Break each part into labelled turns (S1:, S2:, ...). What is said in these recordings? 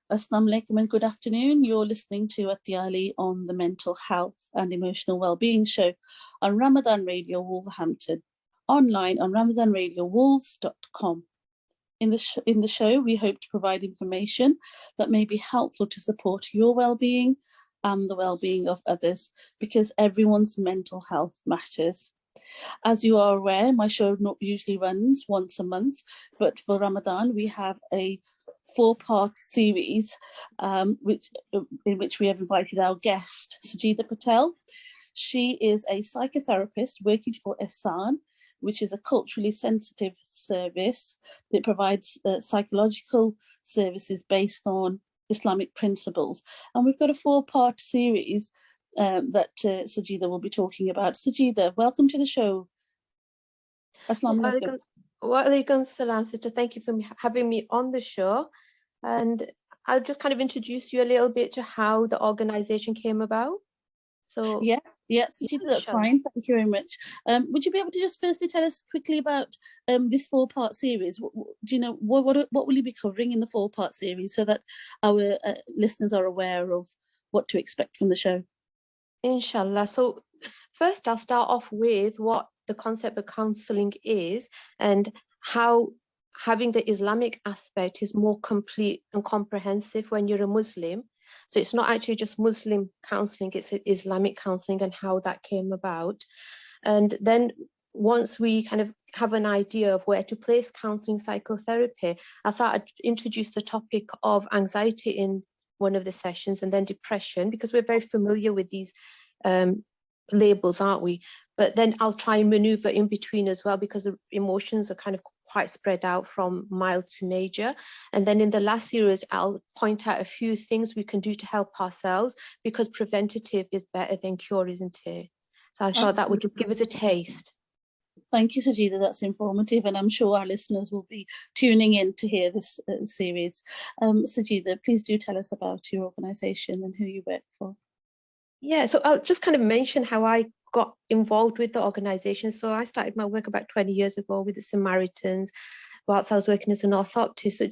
S1: Assalamu alaikum and good afternoon. You're listening to Atiyah Ali on the Mental Health and Emotional Wellbeing show on Ramadan Radio Wolverhampton, online on ramadanradiowolves.com. In the show, we hope to provide information that may be helpful to support your well-being and the well-being of others, because everyone's mental health matters. As you are aware, my show usually runs once a month, but for Ramadan, we have a 4-part series in which we have invited our guest, Sajeda Patel. She is a psychotherapist working for Ihsan, which is a culturally sensitive service that provides psychological services based on Islamic principles. And we've got a 4-part series that Sajeda will be talking about. Sajeda, welcome to the show. Assalamu alaikum.
S2: Wa alaikum salam, sister. Thank you for having me on the show. And I'll just kind of introduce you a little bit to how the organization came about. So
S1: yeah, Sajeda, that's fine. Thank you very much. Would you be able to just firstly tell us quickly about this 4-part series? Do you know what will you be covering in the 4-part series, so that our listeners are aware of what to expect from the show?
S2: Inshallah. So first, I'll start off with what the concept of counseling is and how having the Islamic aspect is more complete and comprehensive when you're a Muslim. So it's not actually just Muslim counseling, it's Islamic counseling and how that came about. And then once we kind of have an idea of where to place counseling psychotherapy, I thought I'd introduce the topic of anxiety in one of the sessions, and then depression, because we're very familiar with these labels, aren't we? But then I'll try and maneuver in between as well, because the emotions are kind of quite spread out from mild to major. And then in the last series, I'll point out a few things we can do to help ourselves, because preventative is better than cure, isn't it? So I thought that would just give us a taste.
S1: Thank you, Sajeda. That's informative, and I'm sure our listeners will be tuning in to hear this series. Sajeda, please do tell us about your organisation and who you work for.
S2: Yeah, so I'll just kind of mention how I got involved with the organisation. So I started my work about 20 years ago with the Samaritans whilst I was working as an orthoptist. So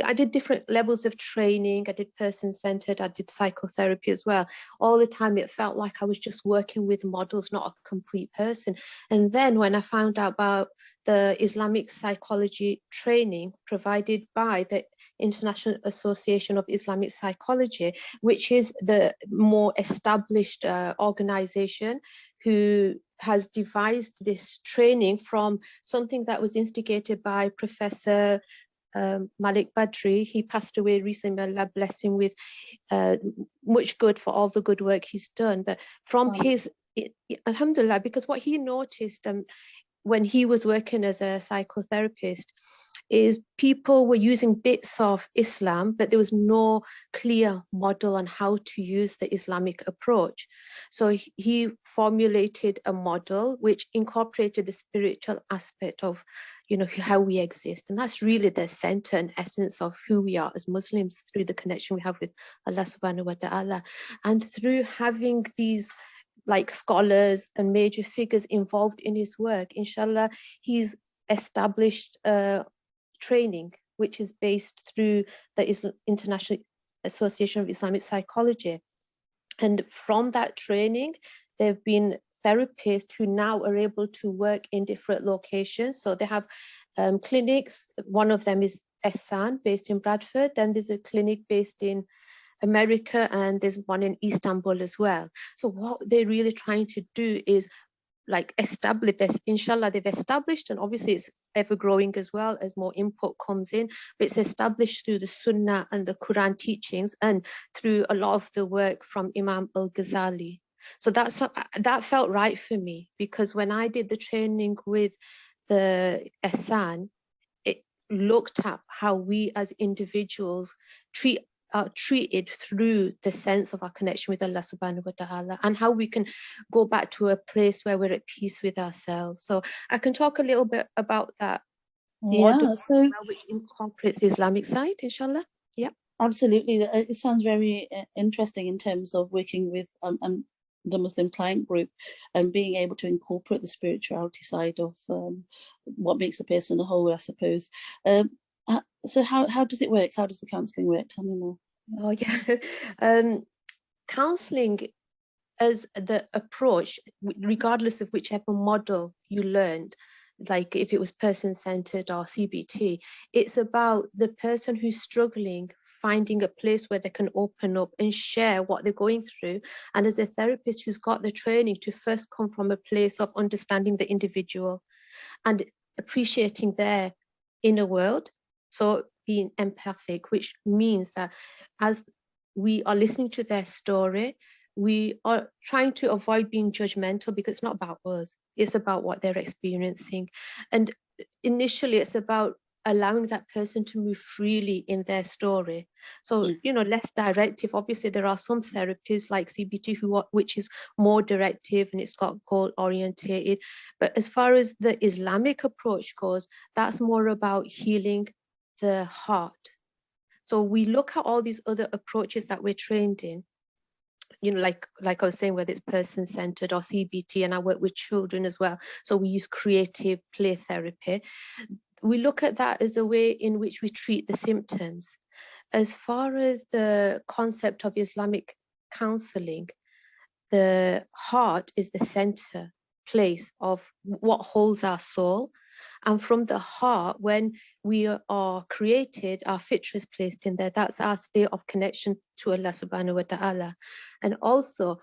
S2: I did different levels of training. I did person-centered, I did psychotherapy as well. All the time it felt like I was just working with models, not a complete person. And then when I found out about the Islamic Psychology training provided by the International Association of Islamic Psychology, which is the more established organization who has devised this training from something that was instigated by Professor Malik Badri. He passed away recently, Allah bless him with much good for all the good work he's done. But from his, alhamdulillah, because what he noticed when he was working as a psychotherapist is people were using bits of Islam, but there was no clear model on how to use the Islamic approach. So he formulated a model which incorporated the spiritual aspect of, how we exist. And that's really the center and essence of who we are as Muslims, through the connection we have with Allah subhanahu wa ta'ala. And through having these like scholars and major figures involved in his work, inshallah, he's established training which is based through the International Association of Islamic Psychology. And from that training, there have been therapists who now are able to work in different locations. So they have clinics. One of them is Ihsan, based in Bradford. Then there's a clinic based in America, and there's one in Istanbul as well. So what they're really trying to do is like establish this. Inshallah, they've established, and obviously it's ever growing as well as more input comes in, but it's established through the Sunnah and the Quran teachings and through a lot of the work from Imam al-Ghazali. So that felt right for me, because when I did the training with the Ihsan, it looked at how we as individuals are treated through the sense of our connection with Allah subhanahu wa ta'ala, and how we can go back to a place where we're at peace with ourselves. So I can talk a little bit about that model which incorporates the Islamic side, inshallah. Yeah,
S1: absolutely. It sounds very interesting in terms of working with the Muslim client group and being able to incorporate the spirituality side of what makes the person a whole, I suppose. So how does it work? How does the counselling work? Tell me more.
S2: Oh yeah. Counseling as the approach, regardless of whichever model you learned, like if it was person-centered or CBT, it's about the person who's struggling finding a place where they can open up and share what they're going through. And as a therapist who's got the training to first come from a place of understanding the individual and appreciating their inner world. So being empathic, which means that as we are listening to their story, we are trying to avoid being judgmental, because it's not about us, it's about what they're experiencing. And initially it's about allowing that person to move freely in their story. So,
S1: Mm.
S2: less directive. Obviously, there are some therapies like CBT which is more directive and it's got goal orientated. But as far as the Islamic approach goes, that's more about healing the heart. So we look at all these other approaches that we're trained in, like I was saying, whether it's person-centered or CBT, and I work with children as well. So we use creative play therapy. We look at that as a way in which we treat the symptoms. As far as the concept of Islamic counseling, the heart is the center place of what holds our soul. And from the heart, when we are created, our fitra is placed in there. That's our state of connection to Allah subhanahu wa ta'ala. And also,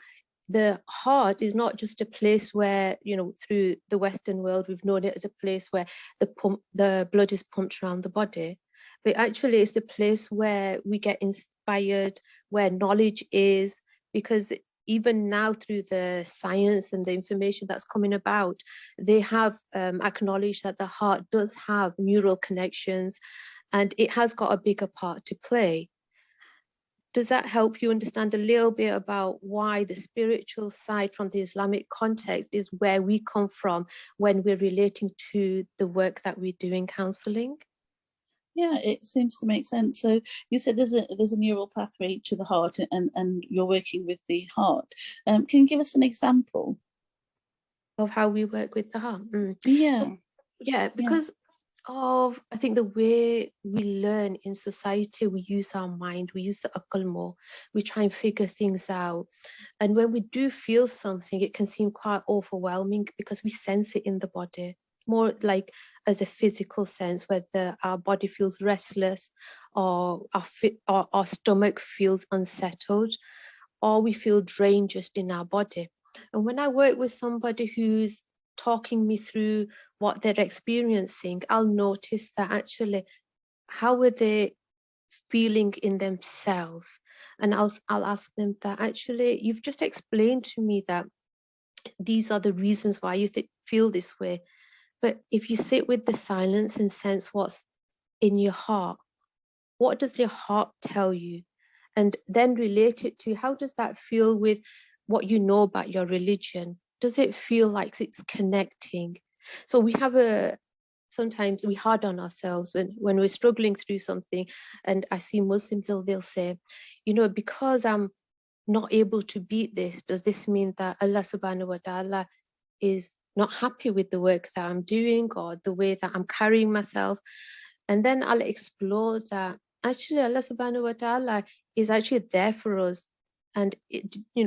S2: the heart is not just a place where, through the Western world, we've known it as a place where the blood is pumped around the body. But actually, it's the place where we get inspired, where knowledge is, because even now through the science and the information that's coming about, they have acknowledged that the heart does have neural connections and it has got a bigger part to play. Does that help you understand a little bit about why the spiritual side from the Islamic context is where we come from when we're relating to the work that we do in counselling?
S1: Yeah, it seems to make sense. So you said there's a neural pathway to the heart, and you're working with the heart. Can you give us an example?
S2: Of how we work with the heart?
S1: Yeah,
S2: So, yeah,
S1: yeah,
S2: because of, I think, the way we learn in society, we use our mind, we use the akal more, we try and figure things out. And when we do feel something, it can seem quite overwhelming because we sense it in the body, more like as a physical sense, whether our body feels restless or our stomach feels unsettled, or we feel drained just in our body. And when I work with somebody who's talking me through what they're experiencing, I'll notice that actually, how are they feeling in themselves? And I'll ask them that, actually, you've just explained to me that these are the reasons why you feel this way. But if you sit with the silence and sense what's in your heart, what does your heart tell you? And then relate it to, how does that feel with what you know about your religion? Does it feel like it's connecting? So we have sometimes we hard on ourselves when we're struggling through something. And I see Muslims, they'll say, because I'm not able to beat this, does this mean that Allah subhanahu wa ta'ala is not happy with the work that I'm doing or the way that I'm carrying myself? And then I'll explore that actually Allah subhanahu wa ta'ala is actually there for us. And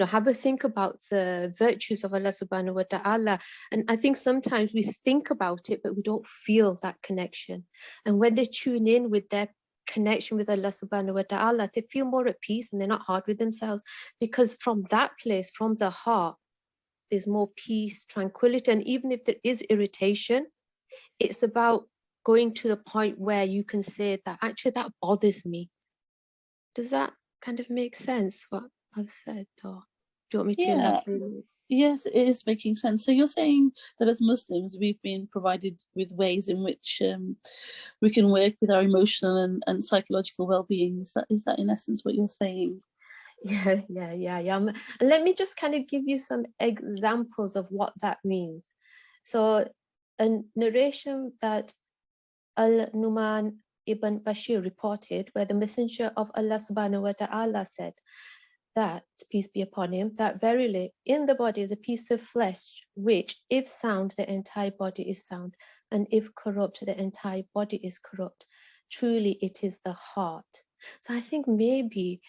S2: have a think about the virtues of Allah subhanahu wa ta'ala. And I think sometimes we think about it, but we don't feel that connection. And when they tune in with their connection with Allah subhanahu wa ta'ala, they feel more at peace and they're not hard with themselves, because from that place, from the heart, there's more peace, tranquility. And even if there is irritation, it's about going to the point where you can say that actually that bothers me. Does that kind of make sense, what I've said? Or do you want me to
S1: yeah.
S2: elaborate?
S1: Yes, it is making sense. So you're saying that as Muslims, we've been provided with ways in which we can work with our emotional and psychological well-being. Is that in essence what you're saying?
S2: Yeah. And let me just kind of give you some examples of what that means. So a narration that Al-Numan ibn Bashir reported, where the messenger of Allah subhanahu wa ta'ala said that, peace be upon him, that verily in the body is a piece of flesh, which if sound, the entire body is sound, and if corrupt, the entire body is corrupt. Truly it is the heart. So I think maybe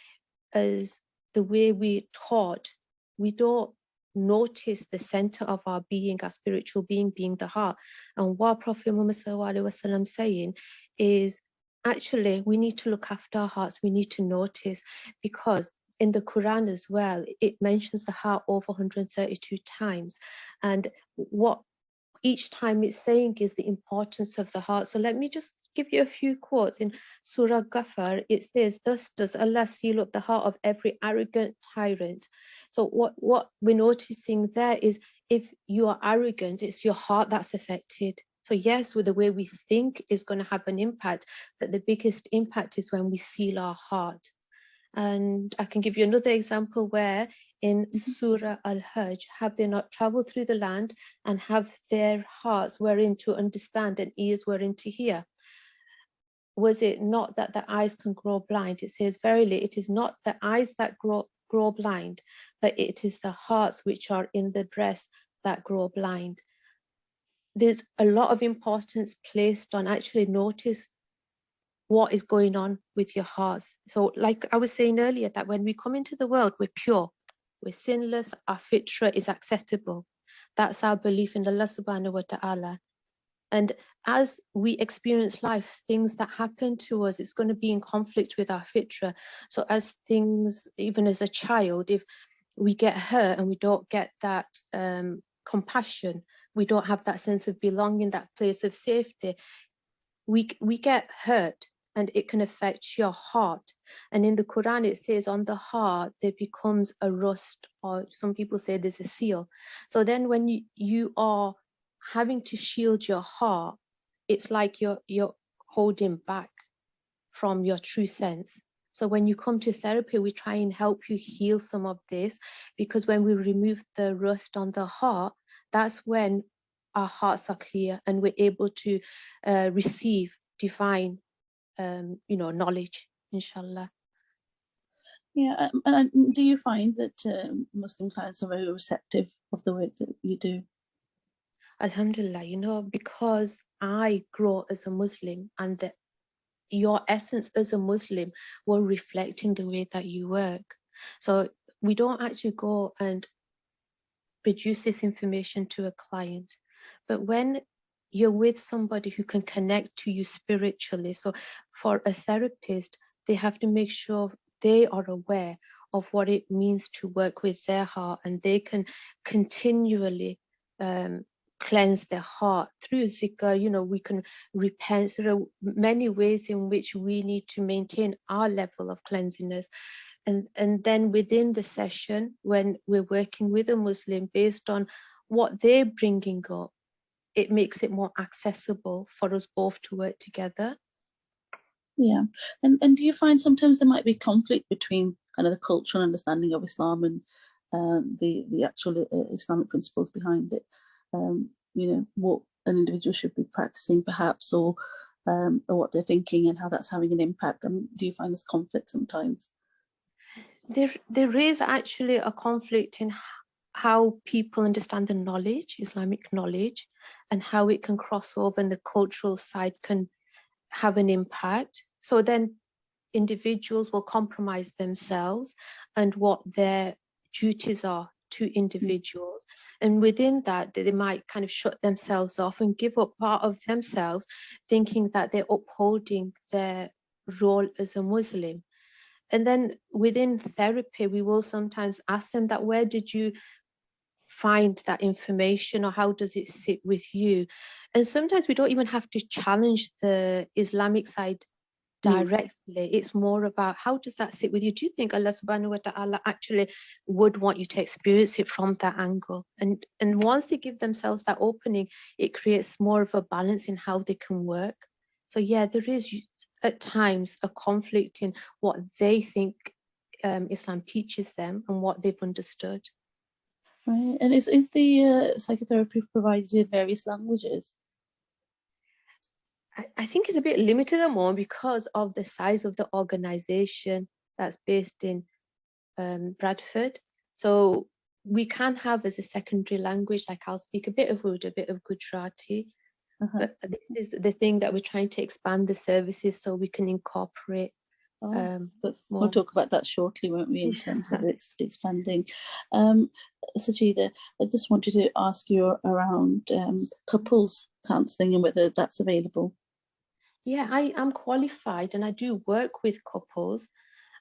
S2: as the way we taught, we don't notice the center of our being, our spiritual being the heart. And what Prophet Muhammad ﷺ saying is, actually, we need to look after our hearts. We need to notice, because in the Quran as well, it mentions the heart over 132 times. And what each time it's saying is the importance of the heart. So let me just give you a few quotes. In Surah Ghafar, it says, "Thus does Allah seal up the heart of every arrogant tyrant." So what we're noticing there is, if you are arrogant, it's your heart that's affected. So yes, with the way we think is going to have an impact, but the biggest impact is when we seal our heart. And I can give you another example where in Surah Al-Hajj, have they not traveled through the land and have their hearts wherein to understand and ears wherein to hear? Was it not that the eyes can grow blind? It says, verily, it is not the eyes that grow blind, but it is the hearts which are in the breast that grow blind. There's a lot of importance placed on actually notice what is going on with your hearts. So like I was saying earlier, that when we come into the world, we're pure, we're sinless, our fitra is acceptable. That's our belief in Allah subhanahu wa ta'ala. And as we experience life, things that happen to us, it's going to be in conflict with our fitra. So as things, even as a child, if we get hurt and we don't get that compassion, we don't have that sense of belonging, that place of safety, we get hurt, and it can affect your heart. And in the Quran, it says on the heart, there becomes a rust, or some people say there's a seal. So then when you are having to shield your heart, it's like you're holding back from your true sense. So when you come to therapy, we try and help you heal some of this, because when we remove the rust on the heart, that's when our hearts are clear and we're able to receive divine knowledge, inshallah.
S1: Yeah, and do you find that Muslim clients are very receptive of the work that you do?
S2: Alhamdulillah, because I grow as a Muslim, and your essence as a Muslim will reflect in the way that you work. So we don't actually go and produce this information to a client, but when you're with somebody who can connect to you spiritually, so for a therapist, they have to make sure they are aware of what it means to work with their heart, and they can continually cleanse their heart through zikr. We can repent. There are many ways in which we need to maintain our level of cleanliness. And then within the session, when we're working with a Muslim, based on what they're bringing up, it makes it more accessible for us both to work together.
S1: Yeah, and do you find sometimes there might be conflict between kind of the cultural understanding of Islam and the actual Islamic principles behind it? What an individual should be practicing, perhaps, or what they're thinking and how that's having an impact. Do you find this conflict sometimes?
S2: There is actually a conflict in how people understand the knowledge, Islamic knowledge, and how it can cross over, and the cultural side can have an impact. So then individuals will compromise themselves and what their duties are to individuals. And within that, they might kind of shut themselves off and give up part of themselves, thinking that they're upholding their role as a Muslim. And then within therapy, we will sometimes ask them that, where did you find that information, or how does it sit with you? And sometimes we don't even have to challenge the Islamic side directly. It's more about, how does that sit with you? Do you think Allah subhanahu wa ta'ala actually would want you to experience it from that angle? And once they give themselves that opening, it creates more of a balance in how they can work. So yeah, there is at times a conflict in what they think Islam teaches them and what they've understood.
S1: Right. And is the psychotherapy provided in various languages?
S2: I think it's a bit limited at the moment because of the size of the organization that's based in Bradford. So we can have as a secondary language, like I'll speak a bit of Urdu, a bit of Gujarati. But this is the thing that we're trying to expand the services so we can incorporate
S1: But
S2: more.
S1: we'll talk about that shortly, won't we, in terms of expanding. Sajeda, I just wanted to ask you around couples counselling and whether that's available.
S2: Yeah, I am qualified and I do work with couples.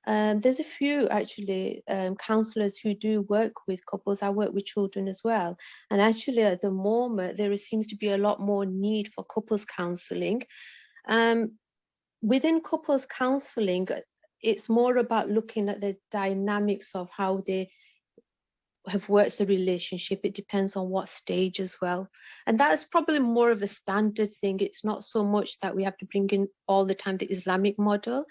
S2: There's a few actually counsellors who do work with couples. I work with children as well. And actually at the moment, there seems to be a lot more need for couples counselling. Within couples counselling, it's more about looking at the dynamics of how they have worked the relationship. It depends on what stage as well. And that is probably more of a standard thing. It's not so much that we have to bring in all the time the Islamic model.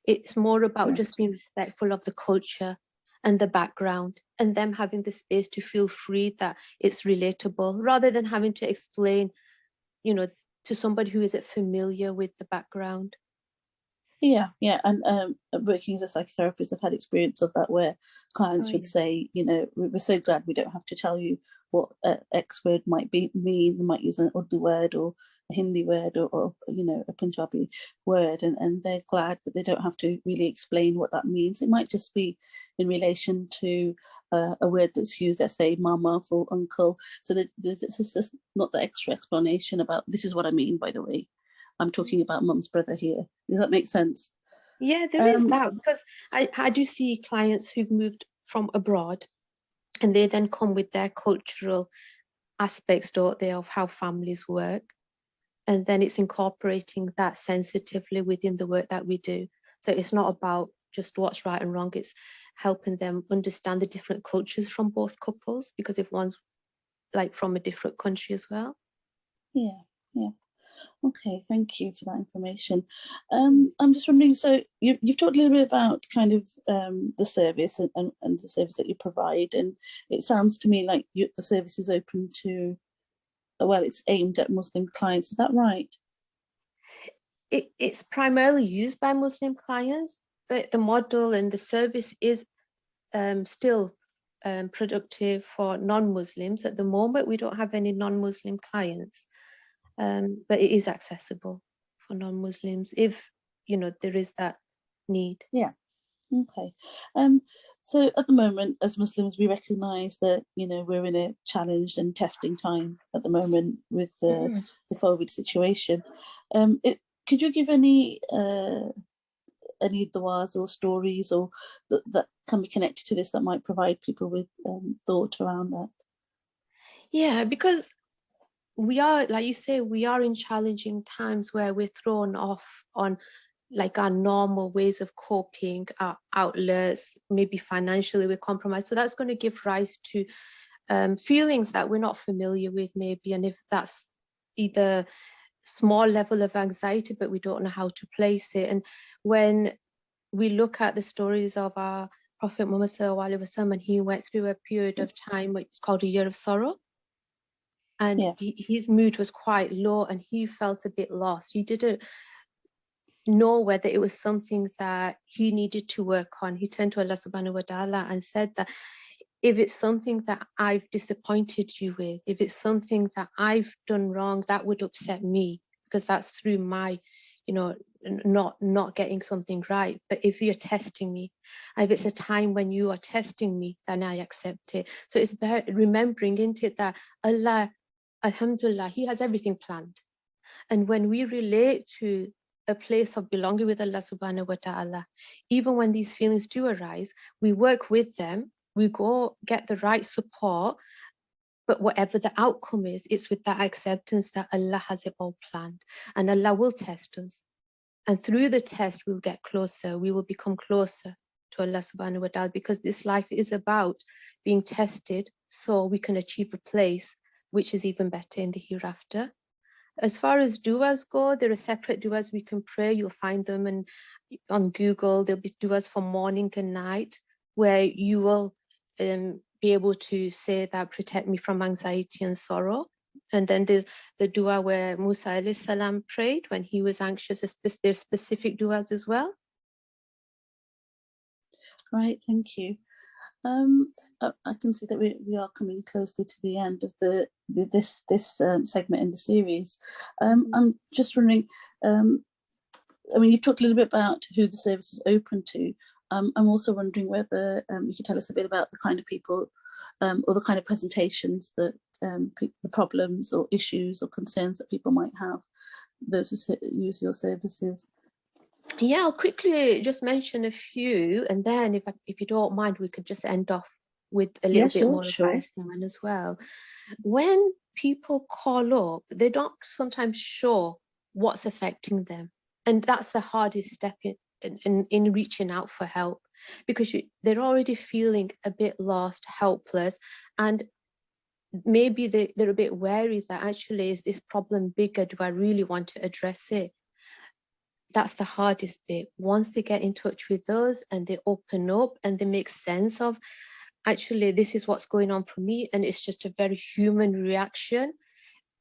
S2: It's more about just being respectful of the culture and the background, and them having the space to feel free that it's relatable, rather than having to explain, to somebody who isn't familiar with the background.
S1: Yeah, and working as a psychotherapist, I've had experience of that, where clients would say, we're so glad we don't have to tell you what X word might mean. They might use an Urdu word or a Hindi word or a Punjabi word, and they're glad that they don't have to really explain what that means. It might just be in relation to a word that's used, let's say mama for uncle. So this is just not the extra explanation about, this is what I mean, by the way. I'm talking about mum's brother here. Does that make sense?
S2: Yeah, there is that, because I do see clients who've moved from abroad and they then come with their cultural aspects, don't they, of how families work. And then it's incorporating that sensitively within the work that we do. So it's not about just what's right and wrong. It's helping them understand the different cultures from both couples, because if one's like from a different country as well.
S1: Yeah. Okay, thank you for that information. I'm just wondering, so you've talked a little bit about kind of the service and the service that you provide, and it sounds to me like the service is open to, well, it's aimed at Muslim clients. Is that right?
S2: It's primarily used by Muslim clients, but the model and the service is still productive for non-Muslims. At the moment, we don't have any non-Muslim clients. But it is accessible for non-Muslims if there is that need.
S1: Yeah. Okay. So at the moment, as Muslims, we recognise that we're in a challenged and testing time at the moment with the COVID situation. Could you give any du'as or stories or that can be connected to this that might provide people with thought around that?
S2: Yeah, because we are, like you say, we are in challenging times where we're thrown off on like our normal ways of coping, our outlets, maybe financially we're compromised. So that's going to give rise to feelings that we're not familiar with, maybe. And if that's either small level of anxiety, but we don't know how to place it. And when we look at the stories of our Prophet Muhammad sallallahu alaihi wasallam, and he went through a period of time which is called a year of sorrow. And his mood was quite low and he felt a bit lost. He didn't know whether it was something that he needed to work on. He turned to Allah subhanahu wa ta'ala and said that if it's something that I've disappointed you with, if it's something that I've done wrong, that would upset me, because that's through my, not getting something right. But if you're testing me, if it's a time when you are testing me, then I accept it. So it's about remembering into it that Allah, Alhamdulillah, He has everything planned. And when we relate to a place of belonging with Allah subhanahu wa ta'ala, even when these feelings do arise, we work with them, we go get the right support, but whatever the outcome is, it's with that acceptance that Allah has it all planned, and Allah will test us. And through the test, we'll get closer, we will become closer to Allah subhanahu wa ta'ala, because this life is about being tested so we can achieve a place which is even better in the hereafter. As far as du'as go, there are separate du'as we can pray. You'll find them on Google. There'll be du'as for morning and night, where you will be able to say that, protect me from anxiety and sorrow. And then there's the du'a where Musa alayhi salam prayed when he was anxious. There's specific du'as as well.
S1: Right, thank you. I can see that we are coming closely to the end of this segment in the series. I'm just wondering, I mean, you've talked a little bit about who the service is open to. I'm also wondering whether you could tell us a bit about the kind of people or the kind of presentations that the problems or issues or concerns that people might have, those who use your services.
S2: Yeah, I'll quickly just mention a few, and then if you don't mind, we could just end off with a little bit more
S1: Sure.
S2: about Ihsan as well. When people call up, they're not sometimes sure what's affecting them, and that's the hardest step in reaching out for help, because they're already feeling a bit lost, helpless, and maybe they're a bit wary that actually, is this problem bigger? Do I really want to address it? That's the hardest bit. Once they get in touch with us and they open up and they make sense of, actually, this is what's going on for me, and it's just a very human reaction.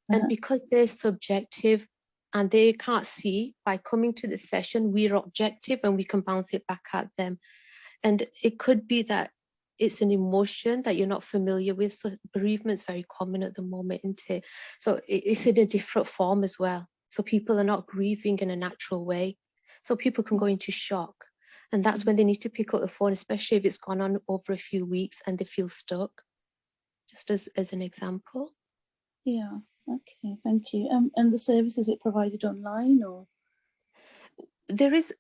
S2: And because they're subjective and they can't see, by coming to the session, we're objective and we can bounce it back at them. And it could be that it's an emotion that you're not familiar with. So bereavement's very common at the moment, isn't it? So it's in a different form as well. So people are not grieving in a natural way. So people can go into shock. And that's when they need to pick up the phone, especially if it's gone on over a few weeks and they feel stuck, just as an example.
S1: Yeah, okay, thank you. And the service, is it provided online or?
S2: There is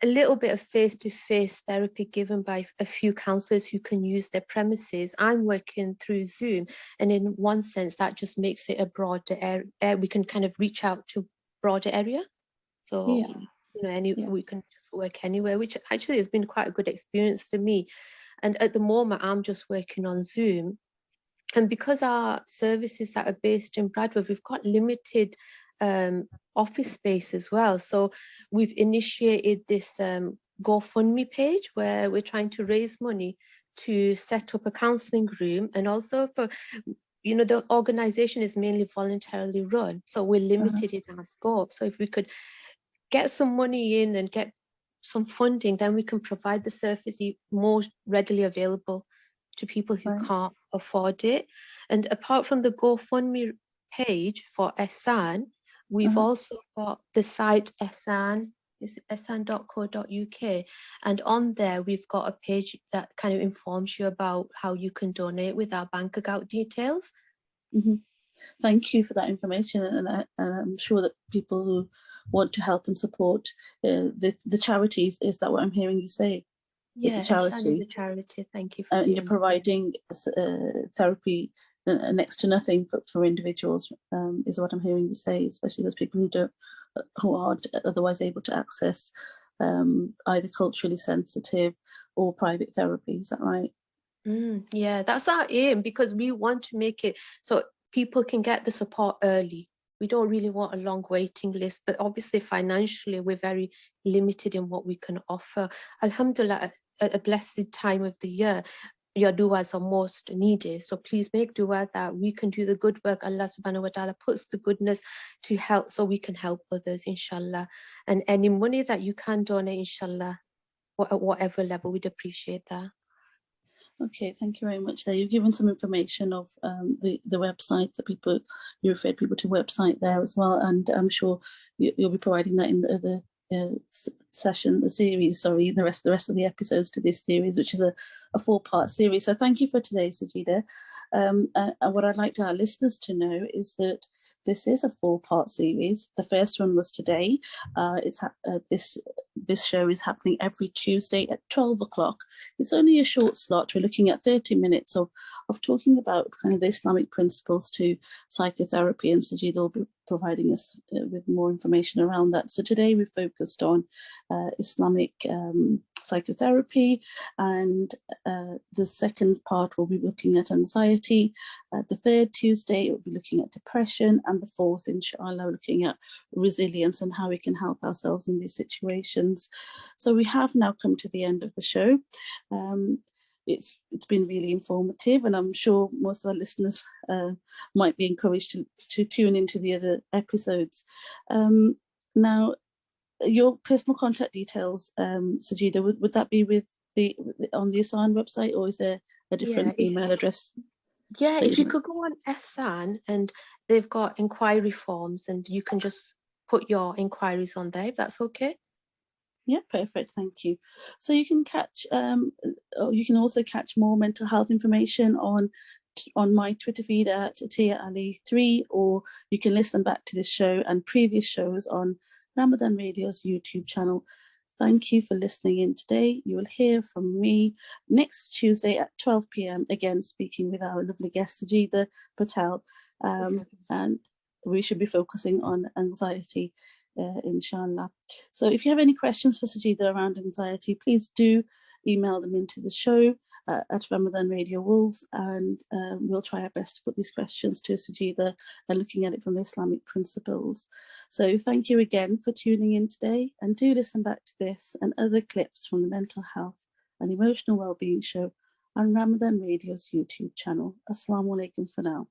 S2: a little bit of face-to-face therapy given by a few counsellors who can use their premises. I'm working through Zoom, and in one sense that just makes it a broader area. We can kind of reach out to broader area. So we can just work anywhere, which actually has been quite a good experience for me. And at the moment I'm just working on Zoom, and because our services that are based in Bradford, we've got limited office space as well. So we've initiated this GoFundMe page where we're trying to raise money to set up a counselling room, and also for, the organisation is mainly voluntarily run, so we're limited in our scope. So if we could get some money in and get some funding, then we can provide the service more readily available to people who can't afford it. And apart from the GoFundMe page for Ihsan, we've also got the site Ihsan, is ihsan.co.uk, and on there we've got a page that kind of informs you about how you can donate with our bank account details.
S1: Thank you for that information, and I'm sure that people who want to help and support the charities, is that what I'm hearing you say?
S2: Yeah, it's a charity. Is a charity. Thank you for
S1: and you're providing therapy next to nothing for individuals, is what I'm hearing you say, especially those people who aren't otherwise able to access either culturally sensitive or private therapy. Is that right?
S2: Yeah, that's our aim, because we want to make it so people can get the support early. We don't really want a long waiting list, but obviously financially we're very limited in what we can offer. Alhamdulillah, at a blessed time of the year, your du'as are most needed. So please make du'a that we can do the good work. Allah subhanahu wa ta'ala puts the goodness to help, so we can help others, inshallah. And any money that you can donate, inshallah, at whatever level, we'd appreciate that.
S1: Okay, thank you very much. There, you've given some information of the website that you referred people to website there as well, and I'm sure you'll be providing that in the rest of the episodes to this series, which is a 4-part series. So thank you for today, Sajeda. And what I'd like our listeners to know is that this is a 4-part series. The first one was today. This show is happening every Tuesday at 12 o'clock. It's only a short slot. We're looking at 30 minutes of talking about kind of the Islamic principles to psychotherapy, and Sajeda will be providing us with more information around that. So today we focused on Islamic psychotherapy, and the second part will be looking at anxiety. The third Tuesday will be looking at depression, and the fourth, inshallah, looking at resilience and how we can help ourselves in these situations. So we have now come to the end of the show. It's been really informative, and I'm sure most of our listeners might be encouraged to tune into the other episodes. Now, your personal contact details, Sajeda, would that be on the Ihsan website, or is there a different email address?
S2: Yeah, if you could go on Ihsan, and they've got inquiry forms, and you can just put your inquiries on there, if that's okay.
S1: Yeah, perfect. Thank you. So you can catch, you can also catch more mental health information on my Twitter feed at Atiyah Ali 3, or you can listen back to this show and previous shows on Ramadan Radio's YouTube channel. Thank you for listening in today. You will hear from me next Tuesday at 12 p.m. again, speaking with our lovely guest Sajeda Patel, and we should be focusing on anxiety. Inshallah. So if you have any questions for Sajeda around anxiety, please do email them into the show at Ramadan Radio Wolves, and we'll try our best to put these questions to Sajeda and looking at it from the Islamic principles. So thank you again for tuning in today, and do listen back to this and other clips from the Mental Health and Emotional Wellbeing show on Ramadan Radio's YouTube channel. Assalamu alaikum for now.